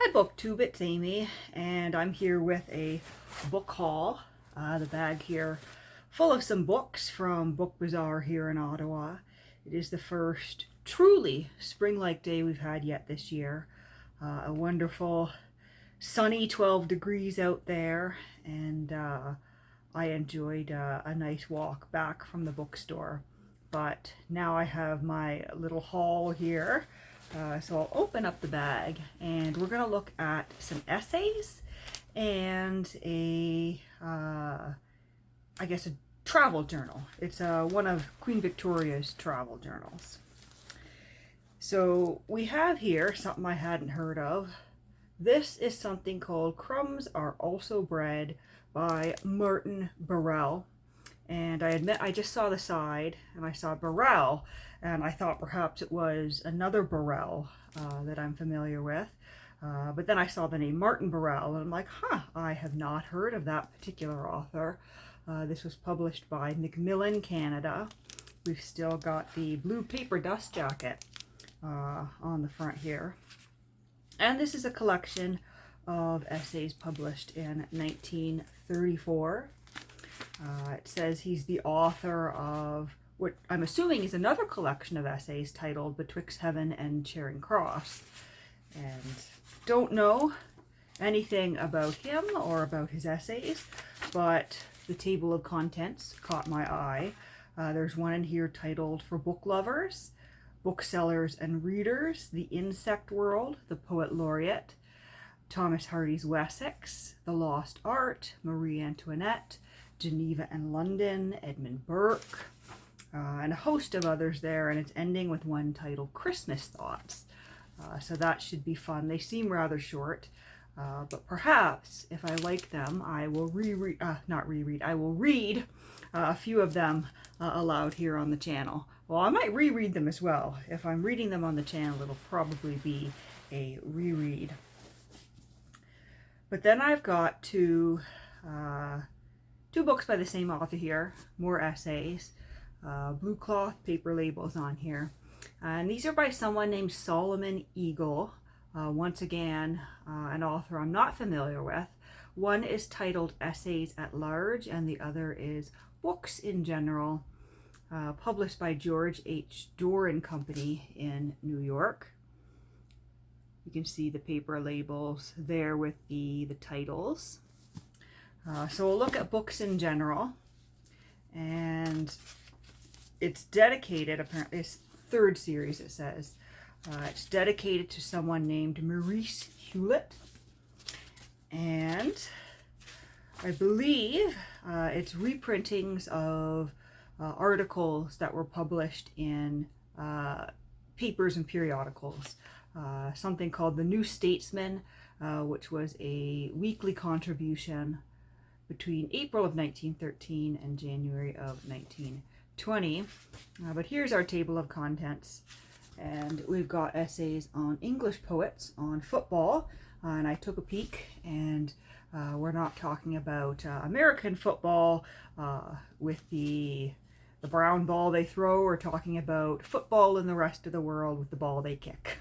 Hi BookTube, it's Amy, and I'm here with a book haul. The bag here full of some books from Book Bazaar here in Ottawa. It is the first truly spring-like day we've had yet this year. A wonderful sunny 12 degrees out there, and I enjoyed a nice walk back from the bookstore. But now I have my little haul here. So I'll open up the bag and we're going to look at some essays and I guess a travel journal. It's one of Queen Victoria's travel journals. So we have here something I hadn't heard of. This is something called Crumbs Are Also Bread by Martin Burrell. And I admit I just saw the side and I saw Burrell and I thought perhaps it was another Burrell that I'm familiar with. But then I saw the name Martin Burrell and I'm like, I have not heard of that particular author. This was published by Macmillan Canada. We've still got the blue paper dust jacket on the front here. And this is a collection of essays published in 1934. It says he's the author of what I'm assuming is another collection of essays titled Betwixt Heaven and Charing Cross. And don't know anything about him or about his essays, but the table of contents caught my eye. There's one in here titled For Book Lovers, Booksellers and Readers, The Insect World, The Poet Laureate, Thomas Hardy's Wessex, The Lost Art, Marie Antoinette, Geneva and London, Edmund Burke, and a host of others there, and it's ending with one titled Christmas Thoughts. So that should be fun. They seem rather short, but perhaps if I like them, I will I will read a few of them aloud here on the channel. Well, I might reread them as well. If I'm reading them on the channel, it'll probably be a reread. But then I've got two books by the same author here, more essays, blue cloth paper labels on here. And these are by someone named Solomon Eagle. Once again, an author I'm not familiar with. One is titled Essays at Large and the other is Books in General, published by George H. Dorr and Company in New York. You can see the paper labels there with the titles. So we'll look at Books in General, and it's dedicated, apparently, it's third series it says. It's dedicated to someone named Maurice Hewlett, and I believe it's reprintings of articles that were published in papers and periodicals. Something called The New Statesman, which was a weekly contribution between April of 1913 and January of 1920. But here's our table of contents. And we've got essays on English poets, on football, and I took a peek, and we're not talking about American football with the brown ball they throw. We're talking about football in the rest of the world with the ball they kick.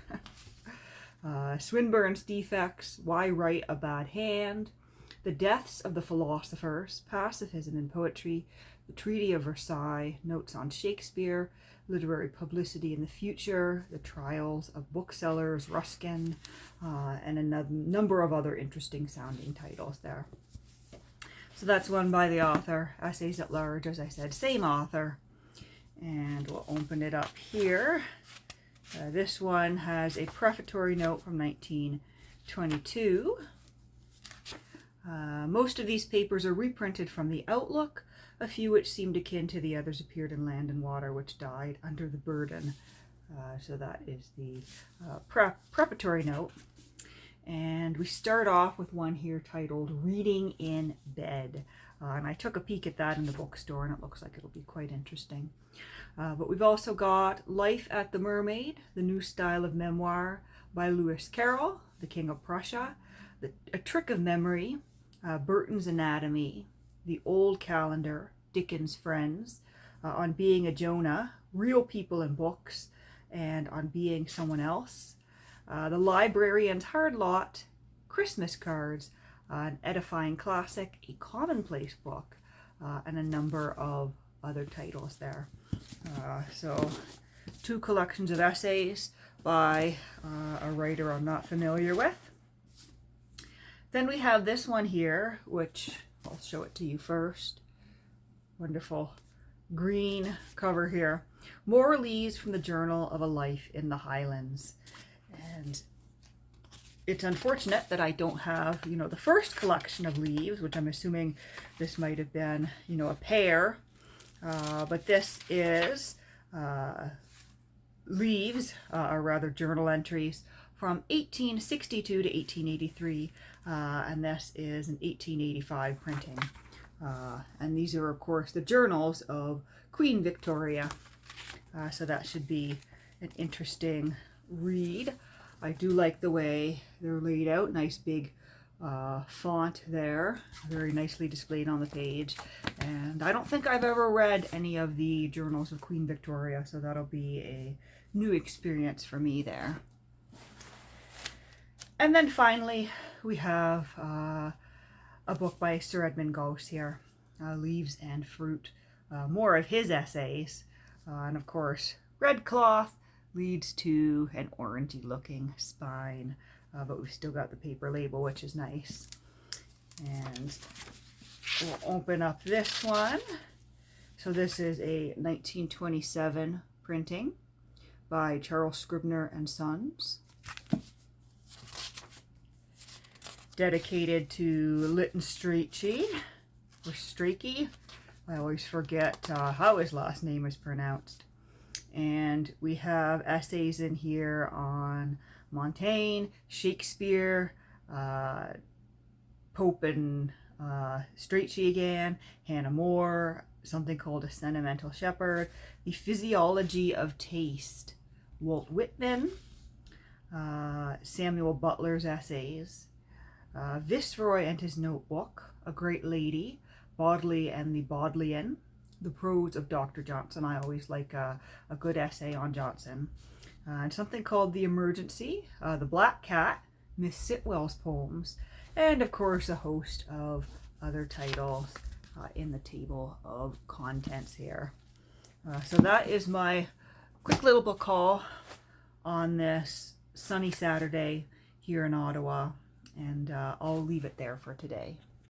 Swinburne's Defects, Why Write a Bad Hand, The Deaths of the Philosophers, Pacifism in Poetry, The Treaty of Versailles, Notes on Shakespeare, Literary Publicity in the Future, The Trials of Booksellers, Ruskin, and a number of other interesting sounding titles there. So that's one by the author, Essays at Large, as I said, same author. And we'll open it up here. This one has a prefatory note from 1922. Most of these papers are reprinted from the Outlook. A few which seemed akin to the others appeared in Land and Water, which died under the burden. So that is the preparatory note. And we start off with one here titled Reading in Bed. And I took a peek at that in the bookstore, and it looks like it'll be quite interesting. But we've also got Life at the Mermaid, The New Style of Memoir by Lewis Carroll, The King of Prussia, A Trick of Memory, Burton's Anatomy, The Old Calendar, Dickens' Friends, On Being a Jonah, Real People in Books, and On Being Someone Else, The Librarian's Hard Lot, Christmas cards, an edifying classic, a commonplace book, and a number of other titles there. So 2 collections of essays by a writer I'm not familiar with. Then we have this one here, which I'll show it to you first. Wonderful green cover here. More Leaves from the Journal of a Life in the Highlands. And it's unfortunate that I don't have, the first collection of leaves, which I'm assuming this might have been, a pair. But this is leaves, or rather journal entries, from 1862 to 1883. And this is an 1885 printing. And these are, of course, the journals of Queen Victoria. So that should be an interesting read. I do like the way they're laid out. Nice big font there. Very nicely displayed on the page. And I don't think I've ever read any of the journals of Queen Victoria, so that'll be a new experience for me there. And then finally, we have a book by Sir Edmund Gosse here, Leaves and Fruit. More of his essays. And of course, red cloth leads to an orangey looking spine, but we've still got the paper label, which is nice. And we'll open up this one. So this is a 1927 printing by Charles Scribner and Sons, dedicated to Lytton Strachey, or Strachey. I always forget how his last name is pronounced. And we have essays in here on Montaigne, Shakespeare, Pope and Strachey again, Hannah More, something called A Sentimental Shepherd, The Physiology of Taste, Walt Whitman, Samuel Butler's essays, Viceroy and His Notebook, A Great Lady, Bodley and the Bodleian, The Prose of Dr. Johnson. I always like a good essay on Johnson. And something called The Emergency, The Black Cat, Miss Sitwell's poems, and of course a host of other titles in the table of contents here. So that is my quick little book haul on this sunny Saturday here in Ottawa, and I'll leave it there for today.